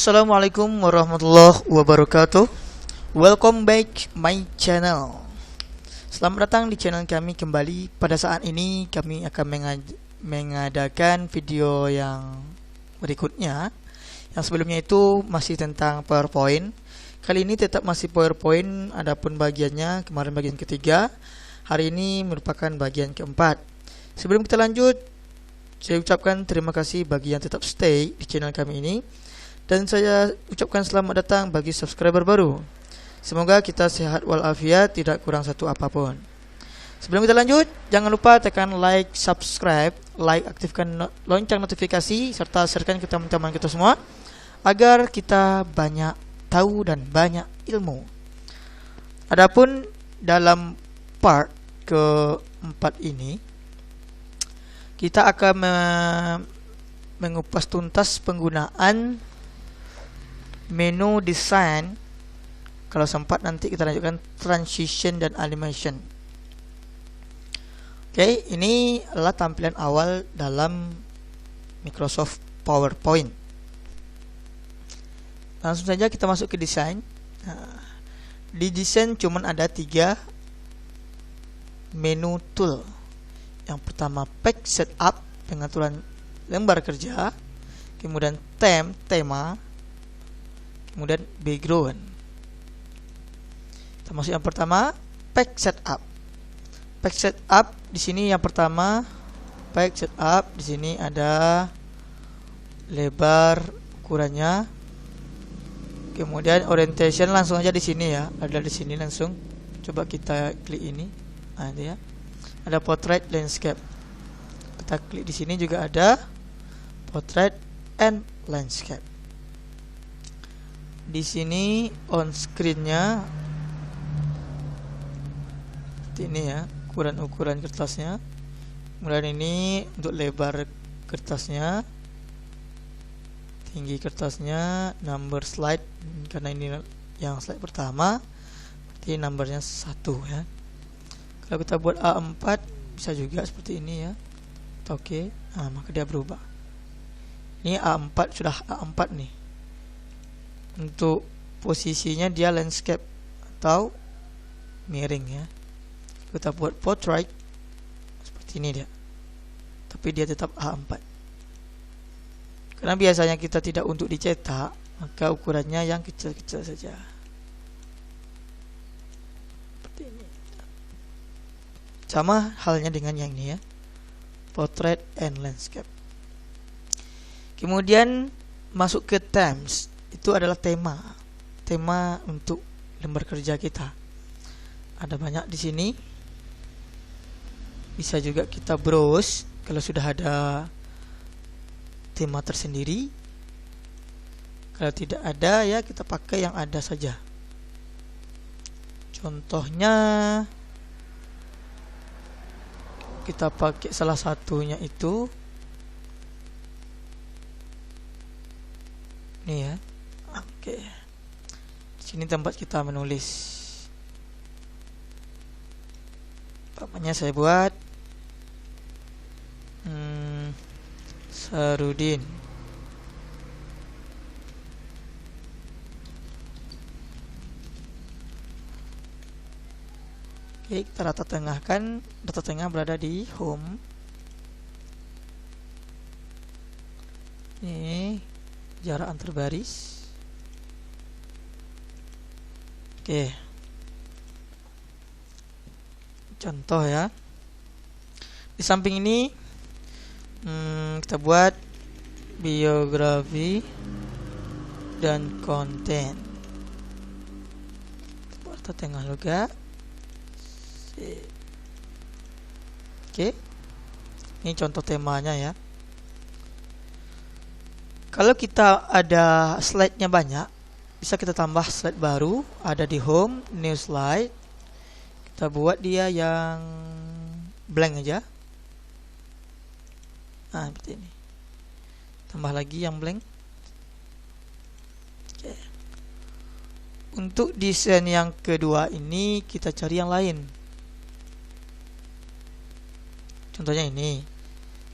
Assalamualaikum warahmatullahi wabarakatuh. Welcome back my channel. Selamat datang di channel kami kembali. Pada saat ini kami akan mengadakan video yang berikutnya. Yang sebelumnya itu masih tentang PowerPoint. Kali ini tetap masih PowerPoint, adapun bagiannya kemarin bagian ketiga. Hari ini merupakan bagian keempat. Sebelum kita lanjut, saya ucapkan terima kasih bagi yang tetap stay di channel kami ini. Dan saya ucapkan selamat datang bagi subscriber baru. Semoga kita sehat walafiat, tidak kurang satu apapun. Sebelum kita lanjut, jangan lupa tekan like, subscribe, aktifkan lonceng notifikasi, serta sharekan ke teman-teman kita semua, agar kita banyak tahu dan banyak ilmu. Adapun dalam part keempat ini, kita akan mengupas tuntas penggunaan menu design. Kalau sempat nanti kita lanjutkan transition dan animation. Oke, ini adalah tampilan awal dalam Microsoft PowerPoint. Langsung saja kita masuk ke desain. Di desain cuman ada 3 menu tool. Yang pertama page setup, pengaturan lembar kerja, kemudian tema, kemudian background. Kita masuk yang pertama, page setup. Page setup di sini yang pertama, page setup di sini ada lebar ukurannya. Kemudian orientation langsung aja di sini ya, ada di sini langsung. Coba kita klik ini. Nah, itu ya. Ada portrait landscape. Kita klik di sini juga ada portrait and landscape. Di sini on screen-nya seperti ini ya, ukuran kertasnya. Kemudian ini untuk lebar kertasnya, tinggi kertasnya, number slide karena ini yang slide pertama, berarti numbernya 1 ya. Kalau kita buat A4 bisa juga seperti ini ya. Oke, nah, maka dia berubah. Ini A4 sudah A4 nih. Untuk posisinya dia landscape atau miring ya. Kita buat portrait seperti ini dia, tapi dia tetap A4. Karena biasanya kita tidak untuk dicetak, maka ukurannya yang kecil-kecil saja. Seperti ini. Sama halnya dengan yang ini ya, portrait and landscape. Kemudian masuk ke themes. Itu adalah tema untuk lembar kerja kita. Ada banyak di sini. Bisa juga kita browse kalau sudah ada tema tersendiri. Kalau tidak ada ya kita pakai yang ada saja. Contohnya kita pakai salah satunya itu ini ya. Oke. Di sini tempat kita menulis. Namanya saya buat Sarudin. Oke, kita rata tengahkan. Data tengah berada di home. Ini jarak antar baris. Oke. Contoh ya. Di samping ini kita buat biografi dan konten. Buat tengah juga. Oke. Ini contoh temanya ya. Kalau kita ada slide-nya banyak, bisa kita tambah slide baru, ada di home, new slide. Kita buat dia yang blank aja. Nah, seperti ini. Tambah lagi yang blank. Oke. Untuk desain yang kedua ini kita cari yang lain. Contohnya ini.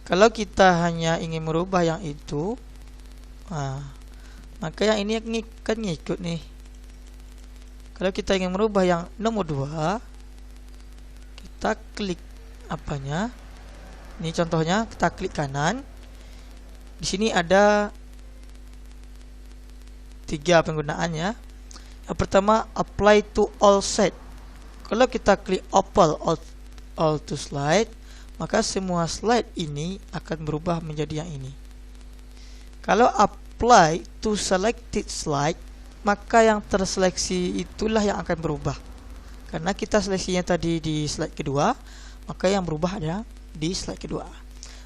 Kalau kita hanya ingin merubah yang itu, maka yang ini kan ngikut nih. Kalau kita ingin merubah yang nomor 2, kita klik apanya. Ini contohnya, kita klik kanan. Di sini ada 3 penggunaannya. Yang pertama, apply to all set. Kalau kita klik all to slide, maka semua slide ini akan berubah menjadi yang ini. Kalau apply to selected slide, maka yang terseleksi itulah yang akan berubah. Karena kita seleksinya tadi di slide kedua, maka yang berubah ada di slide kedua.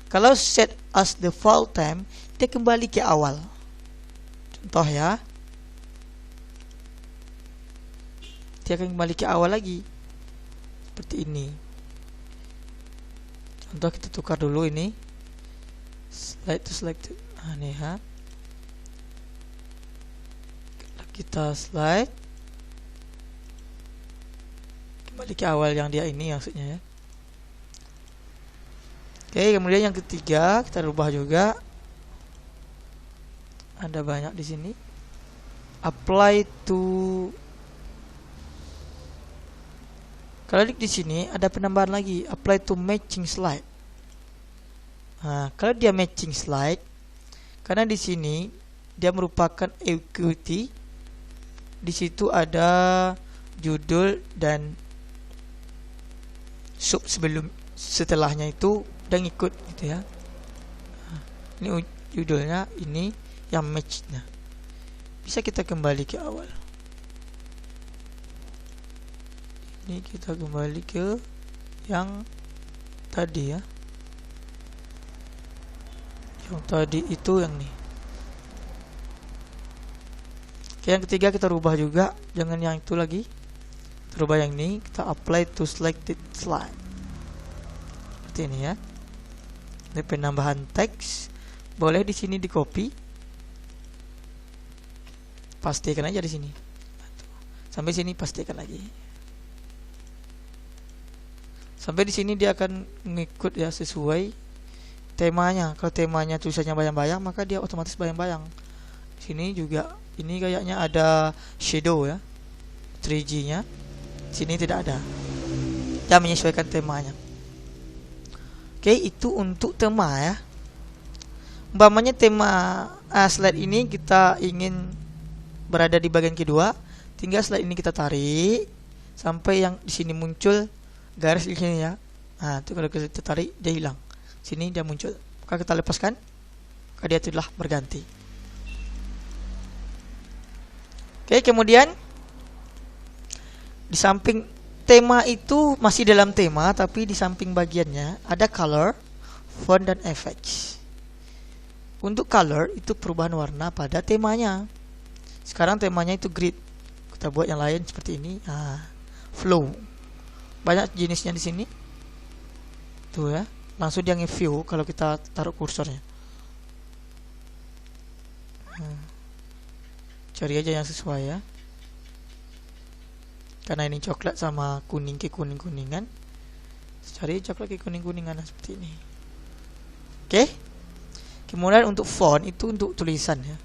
Kalau set as default time, dia kembali ke awal. Contoh ya, dia akan kembali ke awal lagi seperti ini. Contoh, kita tukar dulu ini slide to selected. Nah, nih ya, kita slide kembali ke awal yang dia ini maksudnya ya. Oke, kemudian yang ketiga kita rubah juga. Ada banyak di sini. Apply to. Kalau di sini ada penambahan lagi, apply to matching slide. Nah, kalau dia matching slide, karena di sini dia merupakan equity, di situ ada judul dan setelahnya itu udah ngikut gitu ya. Nah, ini judulnya, ini yang match-nya. Bisa kita kembali ke awal. Ini kita kembali ke yang tadi ya. Yang tadi itu yang nih. Oke, yang ketiga kita rubah juga, jangan yang itu lagi. Kita rubah yang ini, kita apply to selected slide. Seperti ini ya. Ini penambahan teks. Boleh di sini di copy. Pastikan aja di sini. Sampai sini pastikan lagi. Sampai di sini dia akan ngikut ya sesuai temanya. Kalau temanya tulisannya bayang-bayang, maka dia otomatis bayang-bayang. Sini juga ini kayaknya ada shadow ya, 3G-nya. Sini tidak ada. Dia menyesuaikan temanya. Oke, itu untuk tema ya. Umpamanya tema slide ini kita ingin berada di bagian kedua, tinggal slide ini kita tarik sampai yang di sini muncul garis di sini ya. Nah, itu kalau kita tarik dia hilang. Sini dia muncul. Maka kita lepaskan, maka dia telah berganti. Oke, kemudian di samping tema itu masih dalam tema, tapi di samping bagiannya ada color, font dan effects. Untuk color itu perubahan warna pada temanya. Sekarang temanya itu grid. Kita buat yang lain seperti ini. Nah, flow. Banyak jenisnya di sini. Tuh ya, langsung dia nge-view kalau kita taruh kursornya. Cari aja yang sesuai ya. Karena ini coklat sama kuning ke kuning-kuningan. Cari coklat ke kuning-kuningan seperti ini. Oke. Kemudian untuk font itu untuk tulisan ya.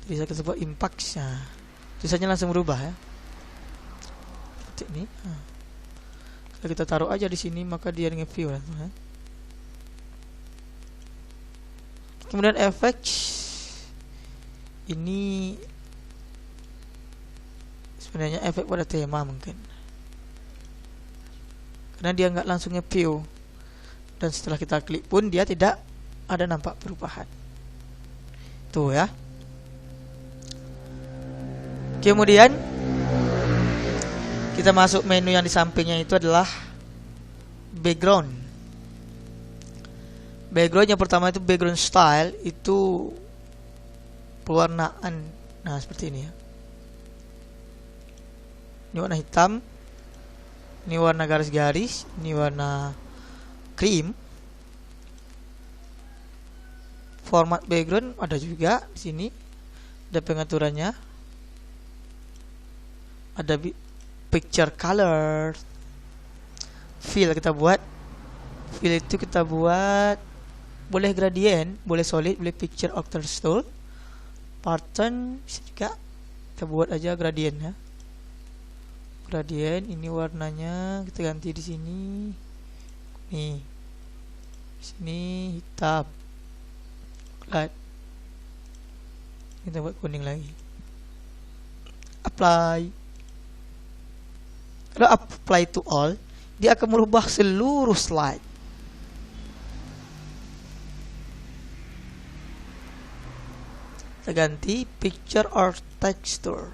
Tulisan tersebut impact-nya. Tulisannya langsung berubah ya. Ini. Kalau kita taruh aja di sini, maka dia nge-view ya. Kemudian efek ini sebenarnya efek pada tema mungkin, karena dia nggak langsung nge-view, dan setelah kita klik pun dia tidak ada nampak perubahan. Tuh ya. Kemudian kita masuk menu yang di sampingnya itu adalah background. Background yang pertama itu background style, itu pewarnaan. Nah, seperti ini ya. Ini warna hitam, ini warna garis-garis, ini warna cream. Format background ada juga di sini. Ada pengaturannya. Ada picture color, fill kita buat. Fill itu kita buat boleh gradient, boleh solid, boleh picture or texture. Pattern bisa juga kita buat aja gradient ya. Gradient ini warnanya kita ganti di sini. Nih. Di sini hitam. Light. Kita buat kuning lagi. Apply. Kalau apply to all, dia akan merubah seluruh slide. Kita ganti picture or texture.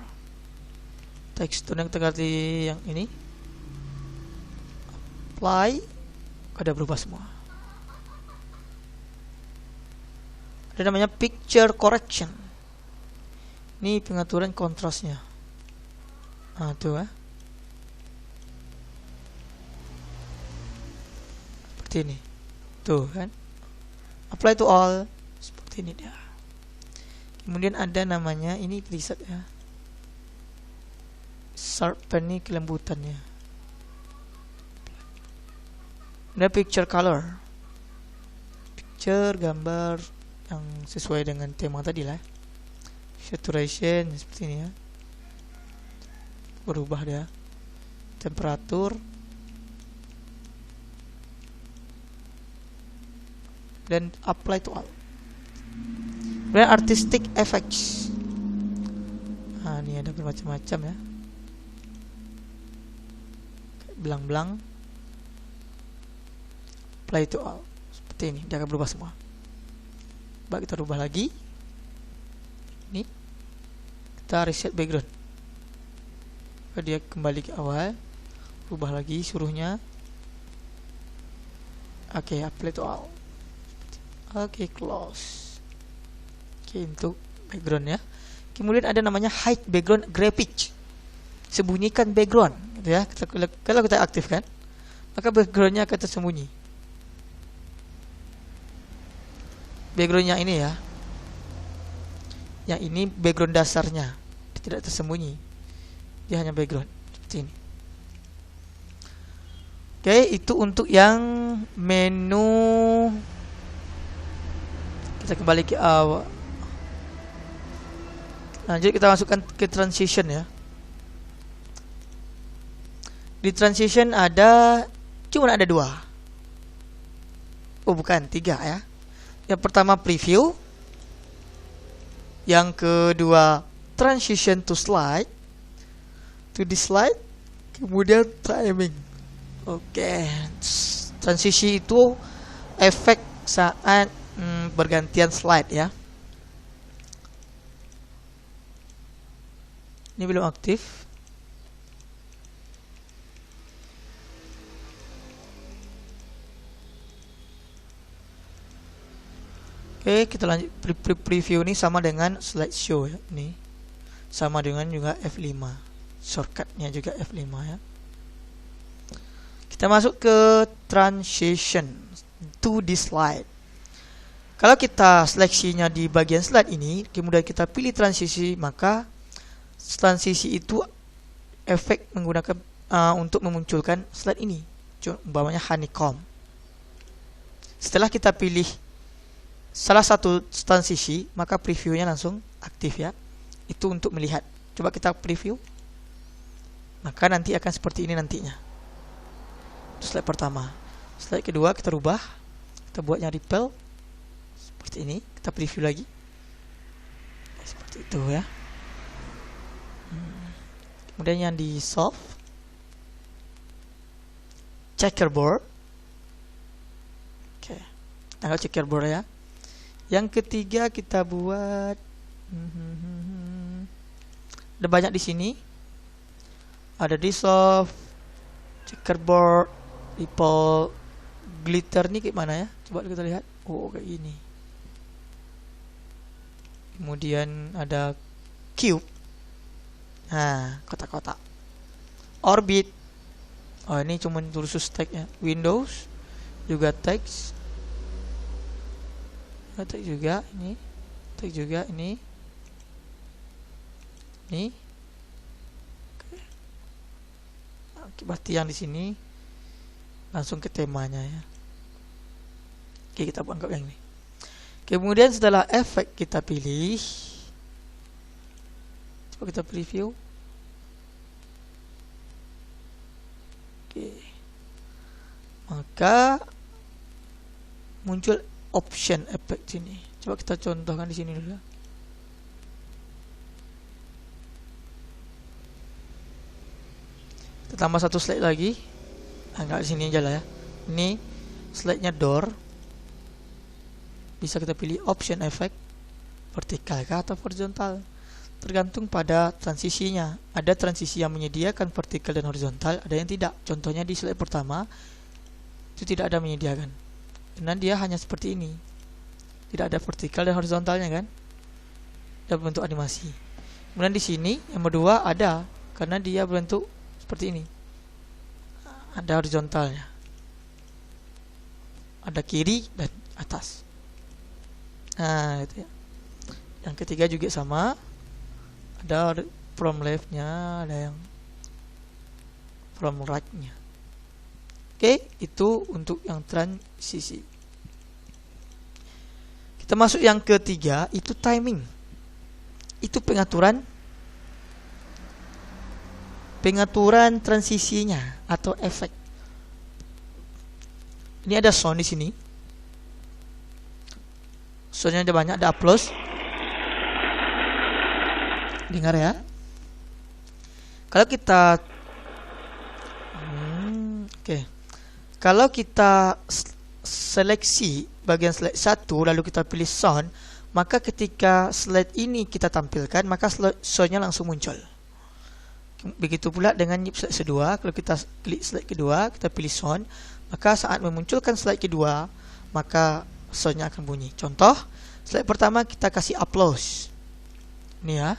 Texture yang kita ganti yang ini. Apply. Ada berubah semua. Ada namanya picture correction. Ini pengaturan kontrasnya. Nah, tuh ya. Seperti ini. Tuh kan. Apply to all. Seperti ini dia. Kemudian ada namanya, ini preset ya. Sharpen ini kelembutannya. Ada picture color. Picture gambar yang sesuai dengan tema tadi lah. Saturation seperti ini ya. Berubah dia. Temperatur. Dan apply to all. Kemudian artistic effects. Nah, ini ada bermacam-macam ya. Belang-belang. Apply to all. Seperti ini, dia akan berubah semua. Coba kita rubah lagi. Ini. Kita reset background. Dia kembali ke awal. Rubah lagi suruhnya. Oke, apply to all. Oke, close. Oke, untuk background ya. Kemudian ada namanya hide background graphic. Sembunyikan background, gitu ya. Kalau kita aktifkan, maka backgroundnya akan tersembunyi. Backgroundnya ini ya. Yang ini background dasarnya, tidak tersembunyi. Dia hanya background seperti ini. Oke, itu untuk yang menu. Kita kembali ke awal. Lanjut kita masukkan ke transition ya. Di transition cuma ada 2. Oh bukan, 3 ya. Yang pertama preview. Yang kedua transition to slide. To the slide. Kemudian timing. Oke. Transisi itu efek saat bergantian slide ya. Ini belum aktif. Oke, kita lanjut. Preview ini sama dengan slideshow ya. Ini sama dengan juga F5. Shortcutnya juga F5 ya. Kita masuk ke transition to the slide. Kalau kita seleksinya di bagian slide ini, kemudian kita pilih transisi, maka transisi itu efek menggunakan untuk memunculkan slide ini. Umpamanya honeycomb. Setelah kita pilih salah satu transisi, maka previewnya langsung aktif ya. Itu untuk melihat. Coba kita preview. Maka nanti akan seperti ini nantinya. Itu slide pertama. Slide kedua kita rubah. Kita buatnya ripple. Seperti ini. Kita preview lagi. Seperti itu ya. Kemudian yang di soft checkerboard. Oke. Tanggal checkerboard ya. Yang ketiga kita buat ada banyak di sini. Ada di soft checkerboard, ripple, glitter nih kayak mana ya? Coba kita lihat. Oh, kayak ini. Kemudian ada cube. Nah, kotak-kotak. Orbit. Oh, ini cuma khusus tag ya. Windows juga text. Tag juga ini. Tag juga ini. Ini. Oke, berarti yang di sini langsung ke temanya ya. Oke, kita anggap yang ini. Kemudian setelah efek kita pilih, coba kita preview. Oke. Maka muncul option effect sini. Coba kita contohkan di sini dulu. Kita tambah satu slide lagi. Enggak, di sini aja lah ya. Ini slide-nya door. Bisa kita pilih option effect, vertikal kah atau horizontal, tergantung pada transisinya. Ada transisi yang menyediakan vertikal dan horizontal, ada yang tidak. Contohnya di slide pertama itu tidak ada menyediakan, karena dia hanya seperti ini, tidak ada vertikal dan horizontalnya kan, ada bentuk animasi. Kemudian di sini yang kedua ada, karena dia berbentuk seperti ini, ada horizontalnya, ada kiri dan atas. Nah, itu ya. Yang ketiga juga sama, ada from left-nya, ada yang from right-nya. Oke, itu untuk yang transisi. Kita masuk yang ketiga, itu timing. Itu pengaturan transisinya atau efek. Ini ada sound di sini. Soundnya ada banyak, ada applause. Dengar ya. Kalau kita oke. Kalau kita seleksi bagian slide 1 lalu kita pilih sound, maka ketika slide ini kita tampilkan, maka soundnya langsung muncul. Begitu pula dengan slide kedua. Kalau kita klik slide kedua, kita pilih sound, maka saat memunculkan slide kedua, maka soundnya akan bunyi. Contoh, slide pertama kita kasih applause. Ini ya.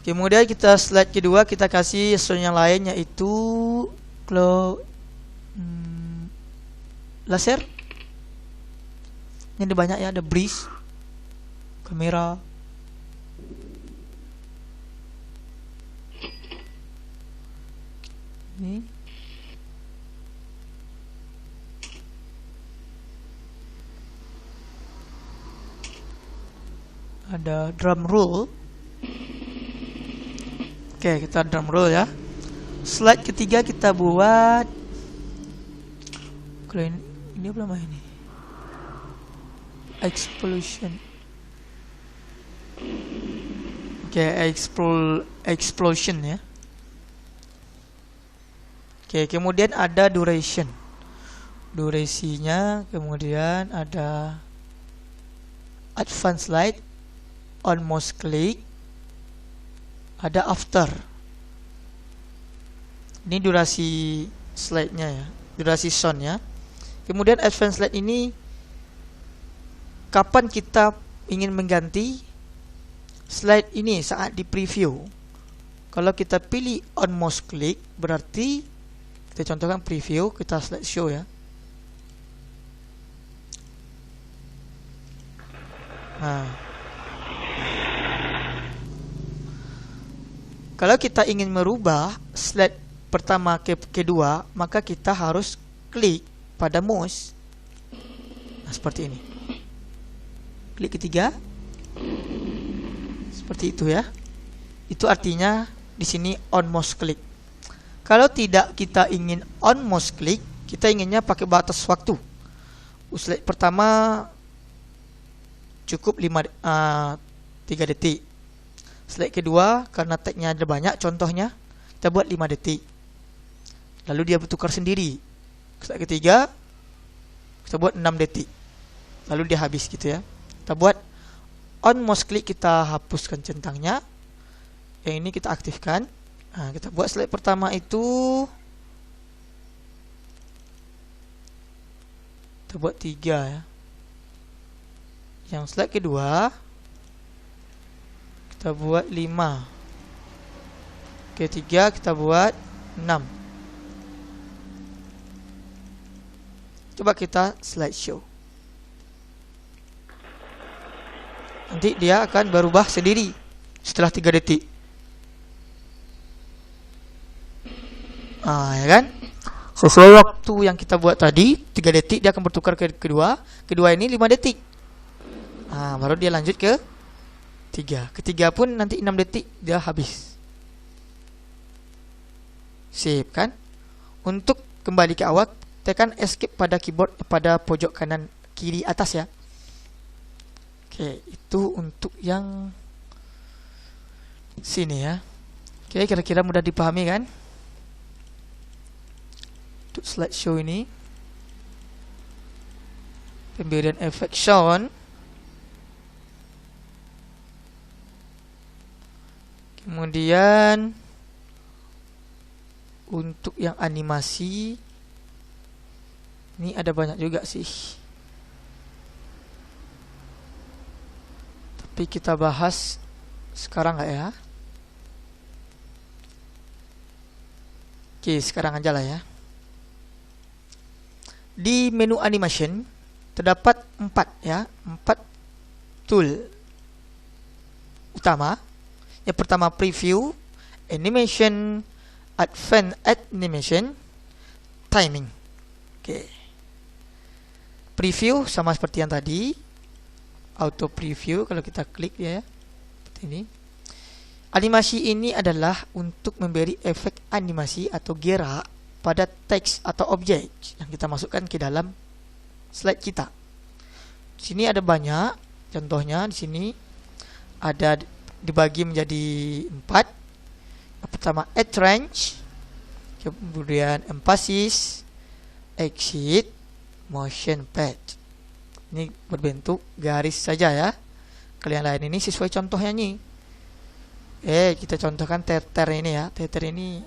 Kemudian kita slide kedua kita kasih sound yang lain, yaitu laser. Ini ada banyak ya, ada breeze, kamera. Ini ada drum roll. Oke, kita drum roll ya. Slide ketiga kita buat, kalau ini apa namanya ini? Explosion. Oke, explosion ya. Oke, kemudian ada duration. Durasinya, kemudian ada advance slide, almost click, ada after. Ini durasi slide-nya ya, durasi sound ya. Kemudian advance slide ini kapan kita ingin mengganti slide ini saat di preview. Kalau kita pilih almost click, berarti kita contohkan preview, kita slide show ya. Nah, kalau kita ingin merubah slide pertama ke kedua, maka kita harus klik pada mouse. Nah, seperti ini. Klik ketiga. Seperti itu ya. Itu artinya di sini on mouse click. Kalau tidak kita ingin on mouse click, kita inginnya pakai batas waktu. Slide pertama cukup 3 detik. Slide kedua karena tagnya ada banyak, contohnya kita buat 5 detik. Lalu dia bertukar sendiri. Slide ketiga kita buat 6 detik. Lalu dia habis gitu ya. Kita buat on mouse click, kita hapuskan centangnya. Yang ini kita aktifkan. Nah, kita buat slide pertama itu kita buat 3 ya. Yang slide kedua kita buat 5. Ketiga kita buat 6. Coba kita slide show. Nanti dia akan berubah sendiri setelah 3 detik. Ya kan? Sesuai waktu yang kita buat tadi 3 detik dia akan bertukar ke kedua. Kedua ini 5 detik. Baru dia lanjut ke ketiga pun nanti 6 detik dia habis. Save kan. Untuk kembali ke awal, tekan escape pada keyboard pada pojok kanan kiri atas ya. Oke, itu untuk yang sini ya. Oke, kira-kira mudah dipahami kan? Untuk slideshow ini, pemberian efek sound, kemudian untuk yang animasi ini ada banyak juga sih, tapi kita bahas sekarang nggak ya? Oke, sekarang aja lah ya. Di menu animation terdapat 4 tool utama. Yang pertama preview, animation, advanced animation, timing. Oke. Preview sama seperti yang tadi, auto preview kalau kita klik ya, seperti ini. Animasi ini adalah untuk memberi efek animasi atau gerak pada teks atau objek yang kita masukkan ke dalam slide kita. Di sini ada banyak contohnya. Di sini ada dibagi menjadi 4. Yang pertama add range, kemudian emphasis, exit, motion pad. Ini berbentuk garis saja ya. Kalian lain ini sesuai contohnya nih. Kita contohkan teter ini ya. Teter ini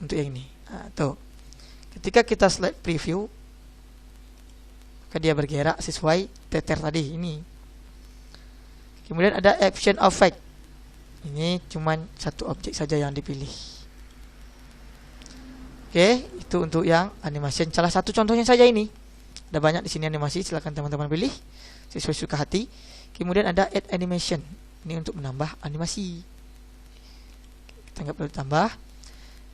untuk yang ini. Tuh. Ketika kita slide preview, maka dia bergerak sesuai teter tadi ini. Kemudian ada action effect. Ini cuman satu objek saja yang dipilih. Oke, itu untuk yang animation. Salah satu contohnya saja ini. Ada banyak di sini animasi, silakan teman-teman pilih sesuai suka hati. Kemudian ada add animation. Ini untuk menambah animasi. Kita nggak perlu tambah.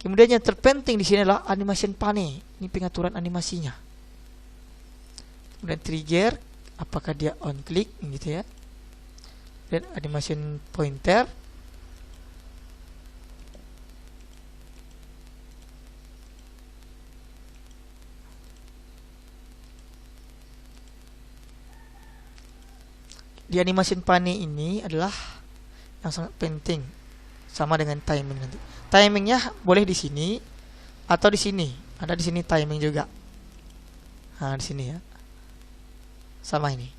Kemudian yang terpenting di sini adalah animation pane. Ini pengaturan animasinya. Kemudian trigger, apakah dia on click gitu ya. Dan animation pointer. Di animation pane ini adalah yang sangat penting, sama dengan timing nanti. Timingnya boleh di sini atau di sini. Ada di sini timing juga. Nah, di sini ya. Sama ini.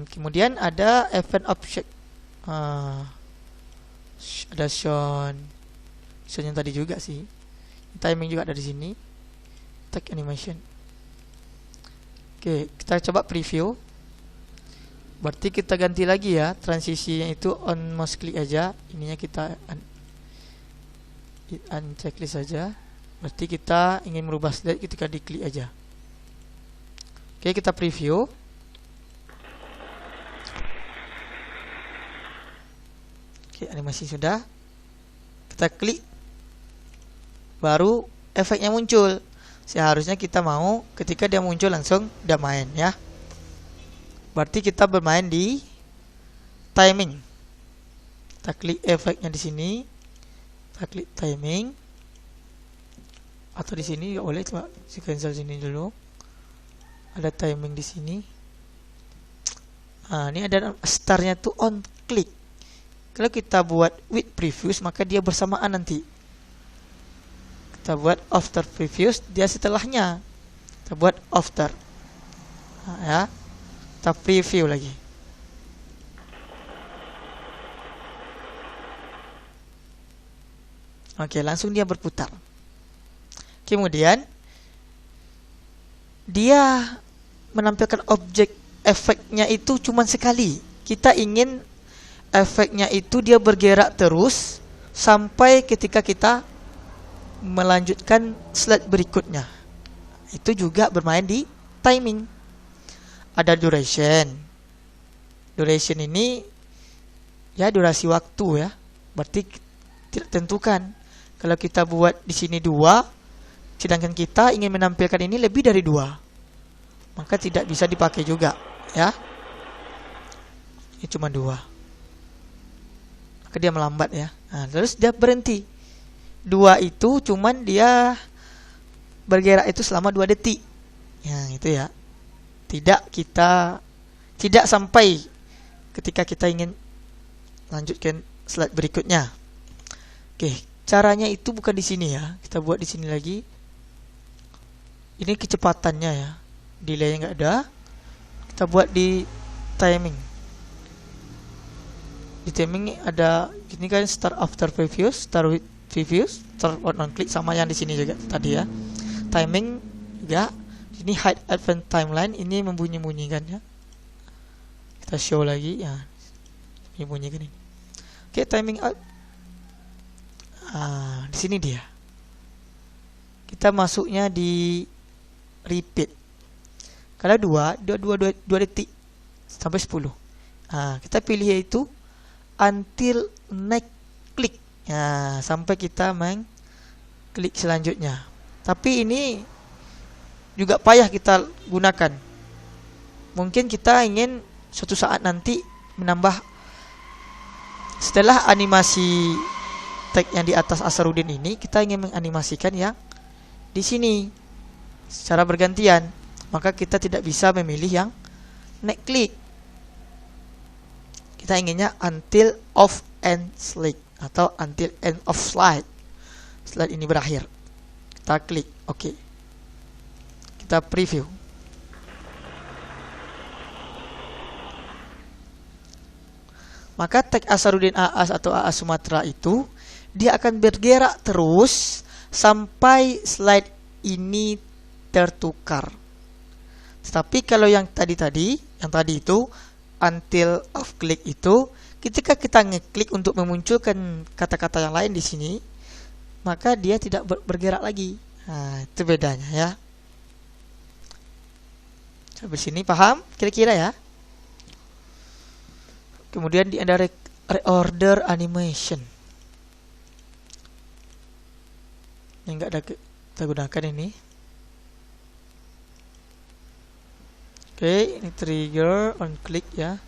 Kemudian ada event object. Ada sound yang tadi juga sih. Timing juga ada di sini. Text animation. Oke, kita coba preview. Berarti kita ganti lagi ya, transisinya itu on mouse click aja. Ininya kita unchecklist saja. Berarti kita ingin merubah slide ketika diklik aja. Oke, kita preview. Oke, animasi sudah. Kita klik, baru efeknya muncul. Seharusnya kita mau ketika dia muncul langsung udah main ya. Berarti kita bermain di timing. Kita klik efeknya di sini. Kita klik timing. Atau di sini ya boleh, coba cancel sini dulu. Ada timing di sini. Nah, ini ada startnya tuh on click. Kalau kita buat with previews maka dia bersamaan nanti. Kita buat after previews, dia setelahnya. Kita buat after. Nah, ya. Kita preview lagi. Oke, langsung dia berputar. Kemudian dia menampilkan objek efeknya itu cuma sekali. Kita ingin efeknya itu dia bergerak terus sampai ketika kita melanjutkan slide berikutnya. Itu juga bermain di timing. Ada duration. Duration ini ya durasi waktu ya. Berarti tidak tentukan. Kalau kita buat di sini 2, sedangkan kita ingin menampilkan ini lebih dari 2, maka tidak bisa dipakai juga, ya. Ini cuma 2, maka dia melambat, ya. Nah, terus dia berhenti. 2 itu cuman dia bergerak itu selama 2 detik. Ya, itu ya. Tidak sampai ketika kita ingin lanjutkan slide berikutnya. Oke, caranya itu bukan di sini ya. Kita buat di sini lagi. Ini kecepatannya ya. Delay nggak ada. Kita buat di timing. Di timing ada ini kan start after previews, start with previews, start on click, sama yang di sini juga tadi ya. Timing juga. Ini hide advance timeline, ini membunyi-bunyikan ya. Kita show lagi ya. Ini bunyikan ini. Oke, timing out. Di sini dia. Kita masuknya di repeat. Kalau 2 detik sampai 10. Kita pilih yaitu until next click. Sampai kita klik selanjutnya. Tapi ini juga payah kita gunakan. Mungkin kita ingin suatu saat nanti menambah setelah animasi tag yang di atas Asarudin ini, kita ingin menganimasikan yang di sini secara bergantian, maka kita tidak bisa memilih yang next click. Kita inginnya until off end slide atau until end of slide. Slide ini berakhir. Kita klik oke. Kita preview. Maka tag Asarudin AAS atau AAS Sumatera itu dia akan bergerak terus sampai slide ini tertukar. Tetapi kalau yang tadi itu until off click itu, ketika kita ngeklik untuk memunculkan kata-kata yang lain di sini, maka dia tidak bergerak lagi. Nah, itu bedanya ya. Sampai sini paham kira-kira ya? Kemudian ada reorder animation. Ini enggak ada kita gunakan ini. Oke, ini trigger on click ya.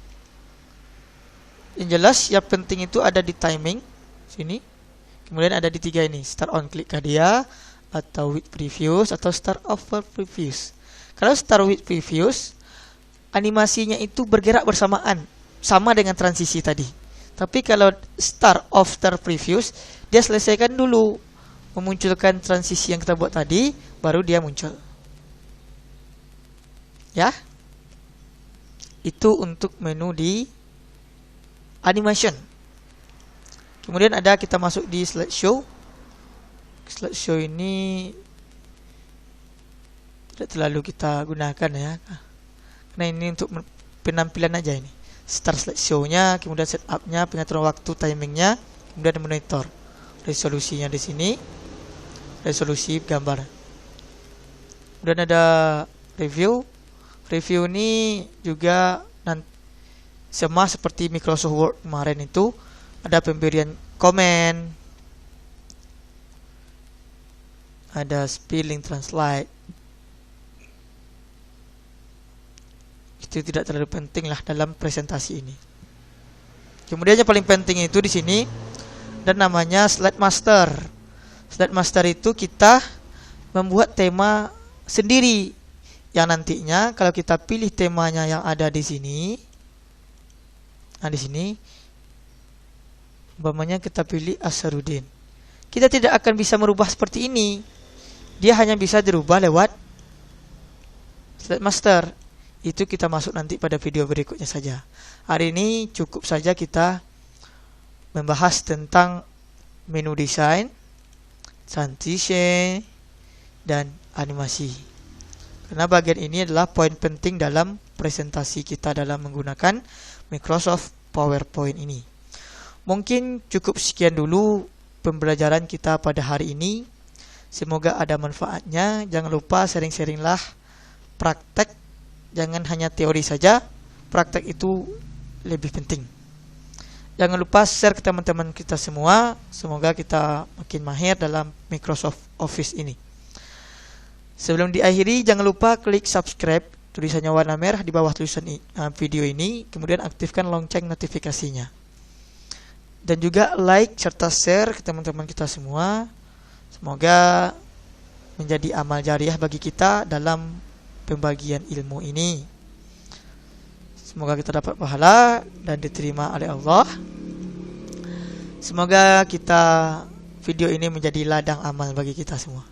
Yang jelas yang penting itu ada di timing sini. Kemudian ada di 3 ini, start on click kah dia, atau with previews, atau start over previews. Kalau start with previews, animasinya itu bergerak bersamaan, sama dengan transisi tadi. Tapi kalau start after previews, dia selesaikan dulu memunculkan transisi yang kita buat tadi, baru dia muncul. Ya, itu untuk menu di animation. Kemudian ada kita masuk di slideshow. Slideshow ini tidak terlalu kita gunakan ya, karena ini untuk penampilan aja ini. Start slideshow-nya, kemudian setup-nya, pengaturan waktu, timingnya, kemudian monitor. Resolusinya di sini, resolusi gambar. Kemudian ada review. Review ini juga sama seperti Microsoft Word kemarin itu, ada pemberian komen, ada spelling translate. Itu tidak terlalu penting lah dalam presentasi ini. Kemudian yang paling penting itu di sini dan namanya slide master. Slide master itu kita membuat tema sendiri yang nantinya kalau kita pilih temanya yang ada di sini. Nah, di sini umpamanya kita pilih Asarudin. Kita tidak akan bisa merubah seperti ini. Dia hanya bisa dirubah lewat slide master. Itu kita masuk nanti pada video berikutnya saja. Hari ini cukup saja kita membahas tentang menu desain, transition, dan animasi. Karena bagian ini adalah poin penting dalam presentasi kita dalam menggunakan Microsoft PowerPoint ini. Mungkin cukup sekian dulu pembelajaran kita pada hari ini. Semoga ada manfaatnya. Jangan lupa sharing-sharinglah praktek. Jangan hanya teori saja, praktek itu lebih penting. Jangan lupa share ke teman-teman kita semua. Semoga kita makin mahir dalam Microsoft Office ini. Sebelum diakhiri, jangan lupa klik subscribe, tulisannya warna merah di bawah tulisan video ini. Kemudian aktifkan lonceng notifikasinya. Dan juga like serta share ke teman-teman kita semua. Semoga menjadi amal jariah bagi kita dalam pembagian ilmu ini. Semoga kita dapat pahala dan diterima oleh Allah. Semoga video ini menjadi ladang amal bagi kita semua.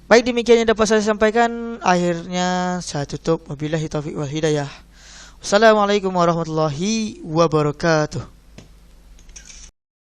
Baik, demikian yang dapat saya sampaikan. Akhirnya saya tutup. Wabillahi taufiq wal hidayah. Wassalamualaikum warahmatullahi wabarakatuh.